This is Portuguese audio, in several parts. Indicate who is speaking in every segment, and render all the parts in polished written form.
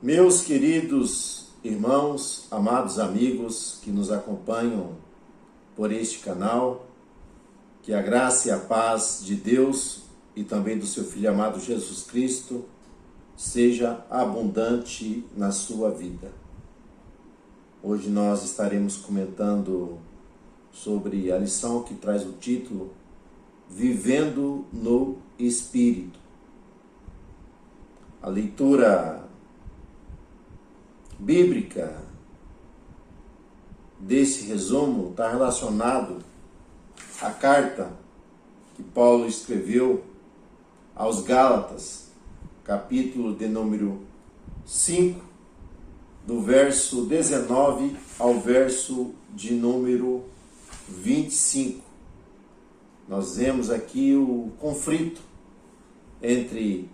Speaker 1: Meus queridos irmãos, amados amigos que nos acompanham por este canal, que a graça e a paz de Deus e também do seu Filho amado Jesus Cristo seja abundante na sua vida. Hoje nós estaremos comentando sobre a lição que traz o título Vivendo no Espírito. A leitura bíblica desse resumo está relacionado à carta que Paulo escreveu aos Gálatas, capítulo de número 5, do verso 19 ao verso de número 25. Nós vemos aqui o conflito entre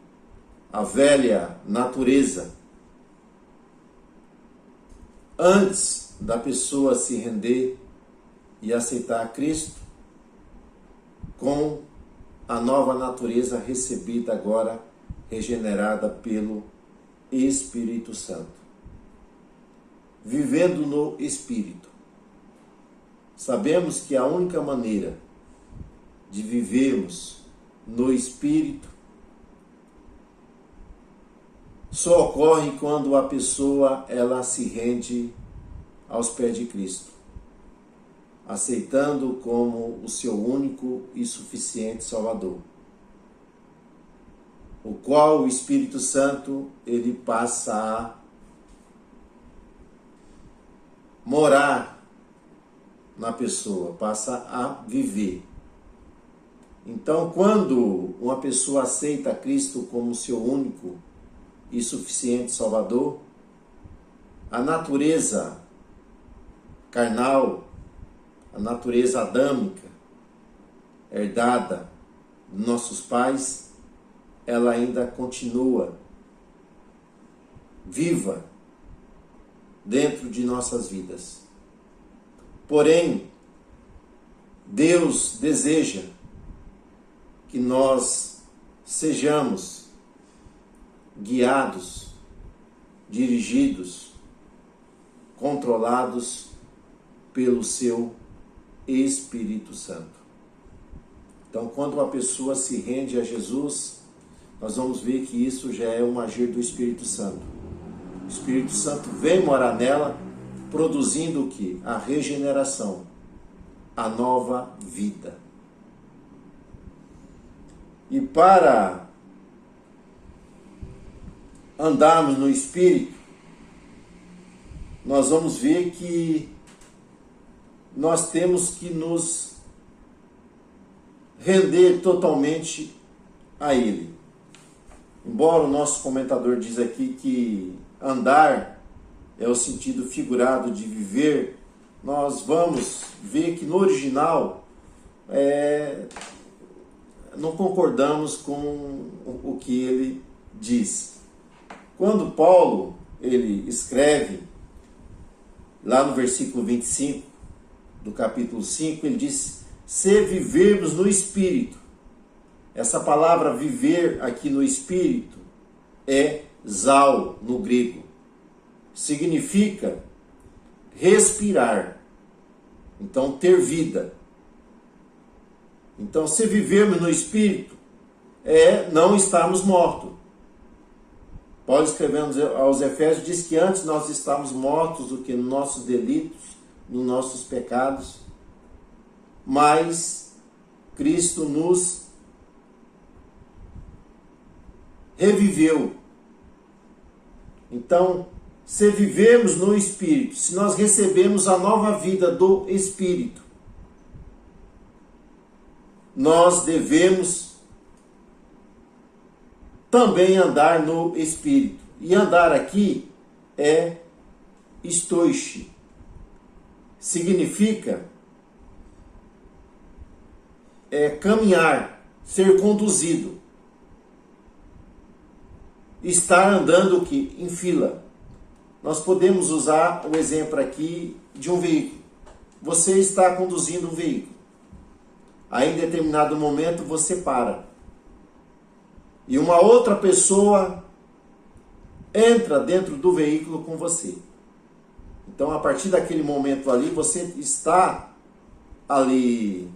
Speaker 1: a velha natureza, antes da pessoa se render e aceitar Cristo, com a nova natureza recebida agora, regenerada pelo Espírito Santo. Vivendo no Espírito. Sabemos que a única maneira de vivermos no Espírito só ocorre quando a pessoa ela se rende aos pés de Cristo, aceitando como o seu único e suficiente Salvador, o qual o Espírito Santo ele passa a morar na pessoa, passa a viver. Então, quando uma pessoa aceita Cristo como seu único e suficiente Salvador, a natureza carnal, a natureza adâmica, herdada de nossos pais, ela ainda continua viva dentro de nossas vidas. Porém, Deus deseja que nós sejamos guiados, dirigidos, controlados pelo seu Espírito Santo. Então, quando uma pessoa se rende a Jesus, nós vamos ver que isso já é um agir do Espírito Santo. O Espírito Santo vem morar nela, produzindo o que? A regeneração, a nova vida. E para andarmos no Espírito, nós vamos ver que nós temos que nos render totalmente a Ele. Embora o nosso comentador diz aqui que andar é o sentido figurado de viver, nós vamos ver que no original não concordamos com o que ele diz. Quando Paulo ele escreve, lá no versículo 25 do capítulo 5, ele diz: se vivermos no Espírito. Essa palavra viver aqui no Espírito é zao no grego. Significa respirar. Então, ter vida. Então, se vivermos no Espírito, é não estarmos mortos. Paulo escrevendo aos Efésios diz que antes nós estávamos mortos do que nos nossos delitos, nos nossos pecados, mas Cristo nos reviveu. Então, se vivemos no Espírito, se nós recebemos a nova vida do Espírito, nós devemos também andar no Espírito. E andar aqui é estoiche. Significa caminhar, ser conduzido. Estar andando o quê? Em fila. Nós podemos usar o exemplo aqui de um veículo. Você está conduzindo um veículo. Aí em determinado momento você para. E uma outra pessoa entra dentro do veículo com você. Então, a partir daquele momento ali, você está ali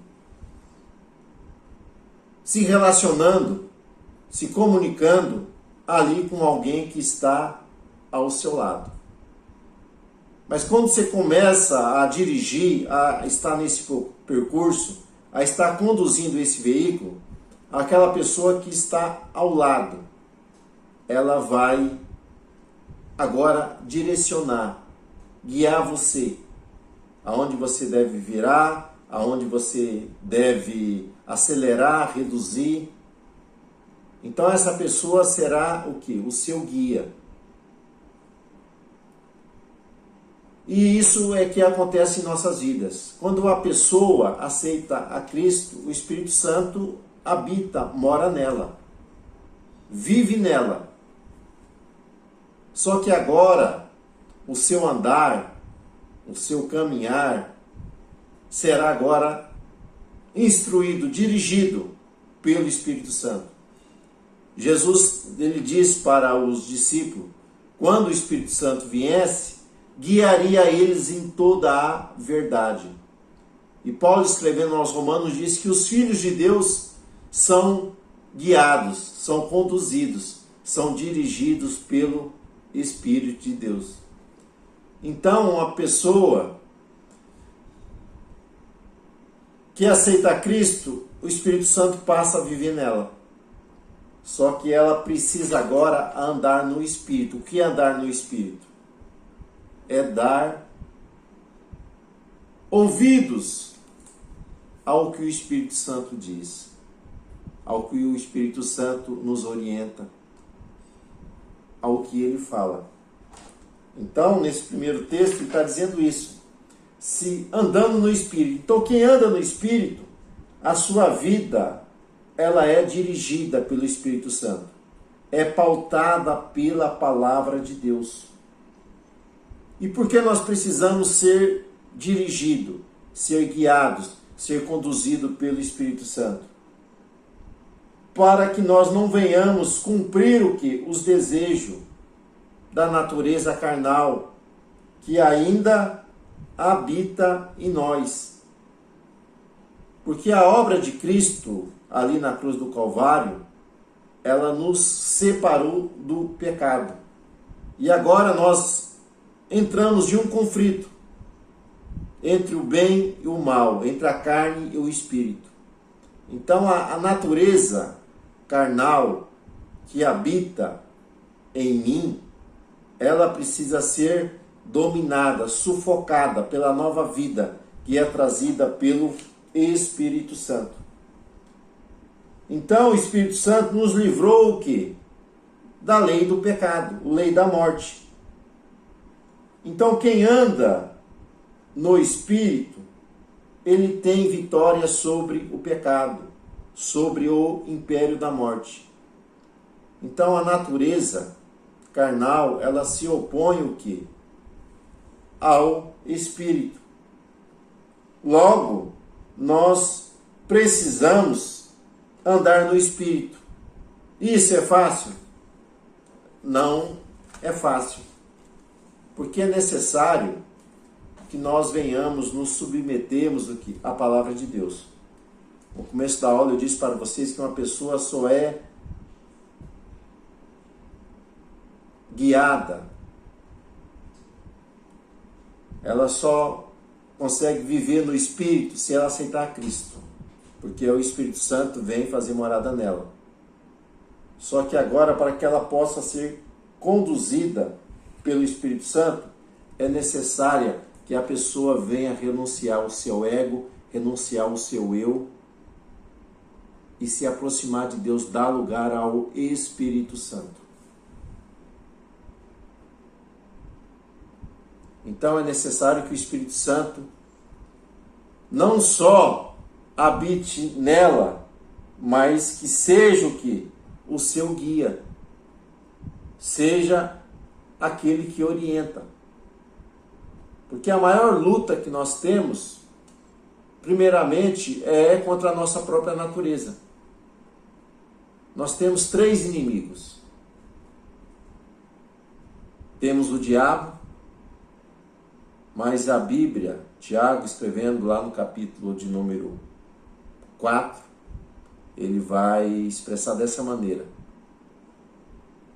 Speaker 1: se relacionando, se comunicando ali com alguém que está ao seu lado. Mas quando você começa a dirigir, a estar nesse percurso, a estar conduzindo esse veículo, aquela pessoa que está ao lado, ela vai agora direcionar, guiar você, aonde você deve virar, aonde você deve acelerar, reduzir. Então essa pessoa será o quê? O seu guia. E isso é que acontece em nossas vidas. Quando a pessoa aceita a Cristo, o Espírito Santo habita, mora nela, vive nela. Só que agora o seu andar, o seu caminhar será agora instruído, dirigido pelo Espírito Santo. Jesus, ele diz para os discípulos, quando o Espírito Santo viesse, guiaria eles em toda a verdade. E Paulo, escrevendo aos Romanos, diz que os filhos de Deus são guiados, são conduzidos, são dirigidos pelo Espírito de Deus. Então, uma pessoa que aceita Cristo, o Espírito Santo passa a viver nela. Só que ela precisa agora andar no Espírito. O que é andar no Espírito? É dar ouvidos ao que o Espírito Santo diz, ao que o Espírito Santo nos orienta, ao que ele fala. Então, nesse primeiro texto, ele está dizendo isso. Se andando no Espírito. Então, quem anda no Espírito, a sua vida, ela é dirigida pelo Espírito Santo. É pautada pela palavra de Deus. E por que nós precisamos ser dirigidos, ser guiados, ser conduzidos pelo Espírito Santo? Para que nós não venhamos cumprir o que? Os desejos da natureza carnal, que ainda habita em nós. Porque a obra de Cristo, ali na cruz do Calvário, ela nos separou do pecado. E agora nós entramos em um conflito entre o bem e o mal, entre a carne e o espírito. Então a natureza carnal que habita em mim, ela precisa ser dominada, sufocada pela nova vida que é trazida pelo Espírito Santo. Então o Espírito Santo nos livrou o quê? Da lei do pecado, lei da morte. Então quem anda no Espírito, ele tem vitória sobre o pecado, sobre o império da morte. Então a natureza carnal, ela se opõe o quê? Ao Espírito. Logo, nós precisamos andar no Espírito. Isso é fácil? Não é fácil. Porque é necessário que nós venhamos nos submetermos à palavra de Deus. No começo da aula eu disse para vocês que uma pessoa só é guiada, ela só consegue viver no Espírito se ela aceitar Cristo, porque o Espírito Santo vem fazer morada nela. Só que agora, para que ela possa ser conduzida pelo Espírito Santo, é necessária que a pessoa venha renunciar ao seu ego, renunciar ao seu eu e se aproximar de Deus, dar lugar ao Espírito Santo. Então é necessário que o Espírito Santo não só habite nela, mas que seja o que? O seu guia. Seja aquele que orienta. Porque a maior luta que nós temos, primeiramente, é contra a nossa própria natureza. Nós temos 3 inimigos. temos o diabo, mas a Bíblia, Tiago escrevendo lá no capítulo de número 4, ele vai expressar dessa maneira: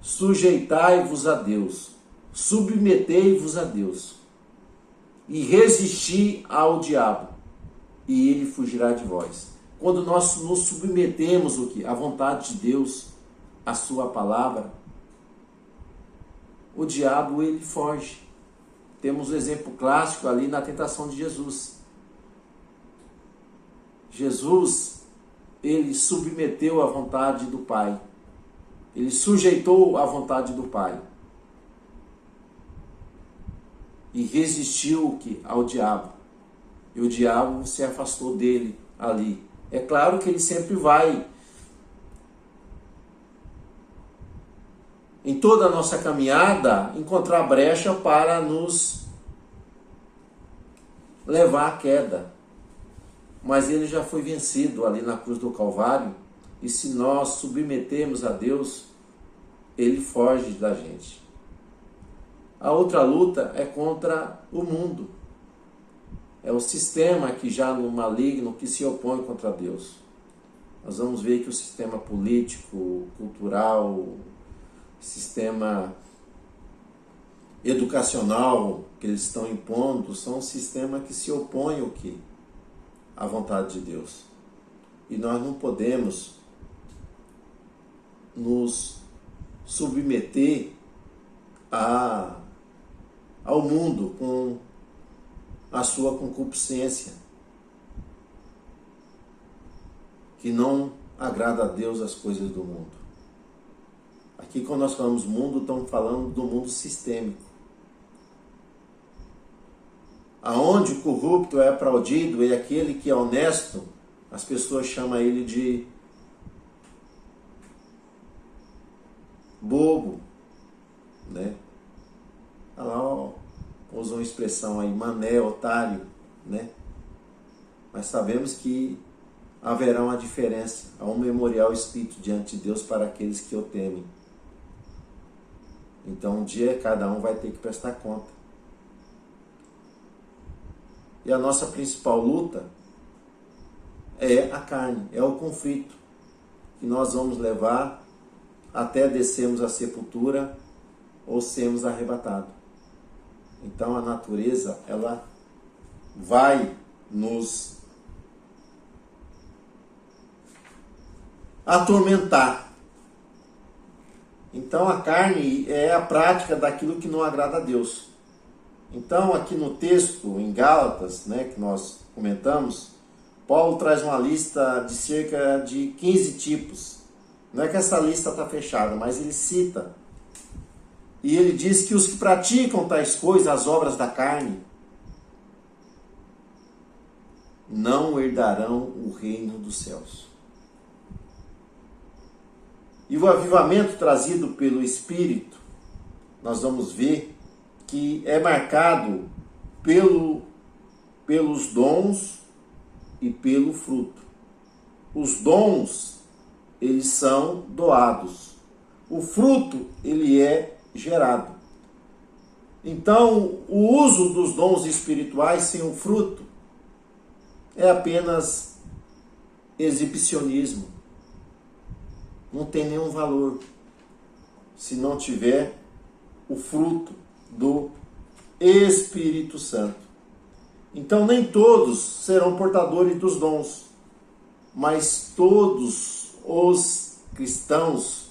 Speaker 1: sujeitai-vos a Deus, submetei-vos a Deus, e resisti ao diabo, e ele fugirá de vós. Quando nós nos submetemos o quê? À vontade de Deus, à sua palavra, o diabo ele foge. Temos um exemplo clássico ali na tentação de Jesus. Jesus, ele submeteu à vontade do Pai. Ele sujeitou à vontade do Pai. E resistiu ao diabo. E o diabo se afastou dele ali. É claro que ele sempre vai, em toda a nossa caminhada, encontrar brecha para nos levar à queda. Mas ele já foi vencido ali na cruz do Calvário. E se nós submetemos a Deus, ele foge da gente. A outra luta é contra o mundo. É o sistema que já no maligno que se opõe contra Deus. Nós vamos ver que o sistema político, cultural, sistema educacional que eles estão impondo são um sistema que se opõe ao quê? À vontade de Deus. E nós não podemos nos submeter ao mundo com a sua concupiscência, que não agrada a Deus as coisas do mundo. Aqui quando nós falamos mundo, estamos falando do mundo sistêmico. Aonde o corrupto é aplaudido e aquele que é honesto, as pessoas chamam ele de bobo, né? Olha lá, ó, usou uma expressão aí, mané, otário, né? Mas sabemos que haverá uma diferença, há um memorial escrito diante de Deus para aqueles que o temem. Então um dia cada um vai ter que prestar conta. E a nossa principal luta é a carne, é o conflito que nós vamos levar até descermos a sepultura ou sermos arrebatados. Então a natureza, ela vai nos atormentar. Então a carne é a prática daquilo que não agrada a Deus. Então aqui no texto, em Gálatas, né, que nós comentamos, Paulo traz uma lista de cerca de 15 tipos. Não é que essa lista está fechada, mas ele cita. E ele diz que os que praticam tais coisas, as obras da carne, não herdarão o reino dos céus. E o avivamento trazido pelo Espírito, nós vamos ver que é marcado pelos dons e pelo fruto. Os dons, eles são doados. O fruto, ele é gerado. Então, o uso dos dons espirituais sem o fruto é apenas exibicionismo. Não tem nenhum valor se não tiver o fruto do Espírito Santo. Então, nem todos serão portadores dos dons, mas todos os cristãos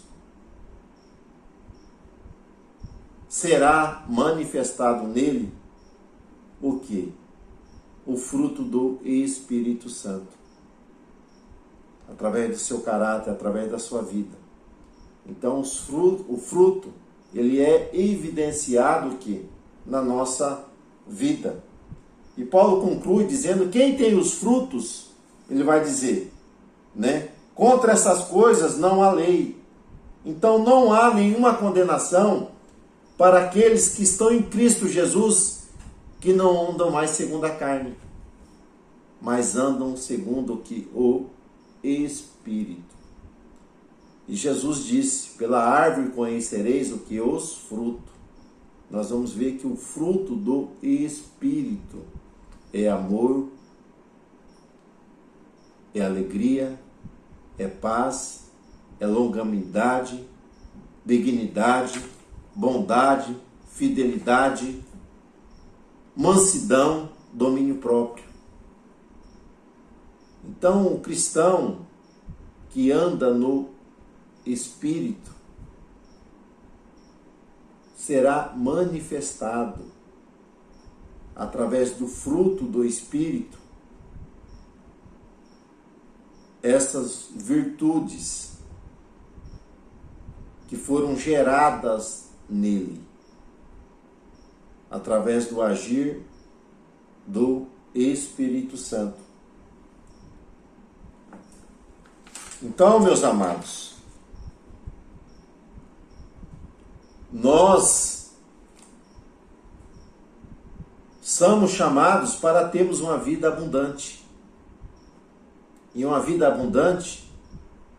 Speaker 1: será manifestado nele o quê? O fruto do Espírito Santo. Através do seu caráter, através da sua vida. Então o fruto, ele é evidenciado aqui na nossa vida. E Paulo conclui dizendo, quem tem os frutos, ele vai dizer, né? Contra essas coisas não há lei. Então não há nenhuma condenação para aqueles que estão em Cristo Jesus, que não andam mais segundo a carne, mas andam segundo o Espírito. E Jesus disse, pela árvore conhecereis o que? Os frutos. nós vamos ver que o fruto do Espírito é amor, é alegria, é paz, é longanimidade, benignidade, bondade, fidelidade, mansidão, domínio próprio. Então, o cristão que anda no Espírito será manifestado através do fruto do Espírito essas virtudes que foram geradas nele através do agir do Espírito Santo. Então, meus amados, nós somos chamados para termos uma vida abundante. E uma vida abundante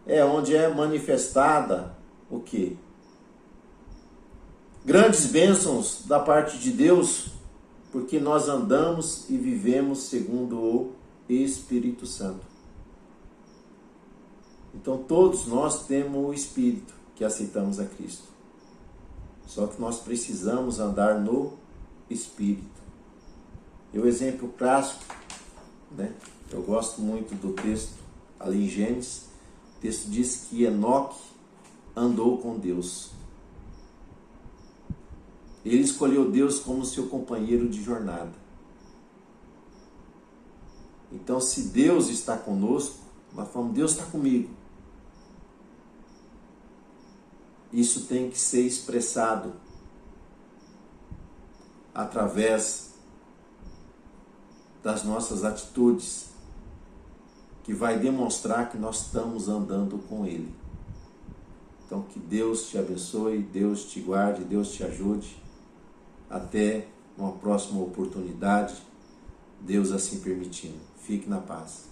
Speaker 1: é onde é manifestada o quê? Grandes bênçãos da parte de Deus, porque nós andamos e vivemos segundo o Espírito Santo. Então todos nós temos o Espírito que aceitamos a Cristo. Só que nós precisamos andar no Espírito. E o exemplo clássico, né? Eu gosto muito do texto ali em Gênesis. O texto diz que Enoque andou com Deus. Ele escolheu Deus como seu companheiro de jornada. Então, se Deus está conosco, nós falamos, Deus está comigo. Isso tem que ser expressado através das nossas atitudes, que vai demonstrar que nós estamos andando com Ele. Então, que Deus te abençoe, Deus te guarde, Deus te ajude. Até uma próxima oportunidade, Deus assim permitindo. Fique na paz.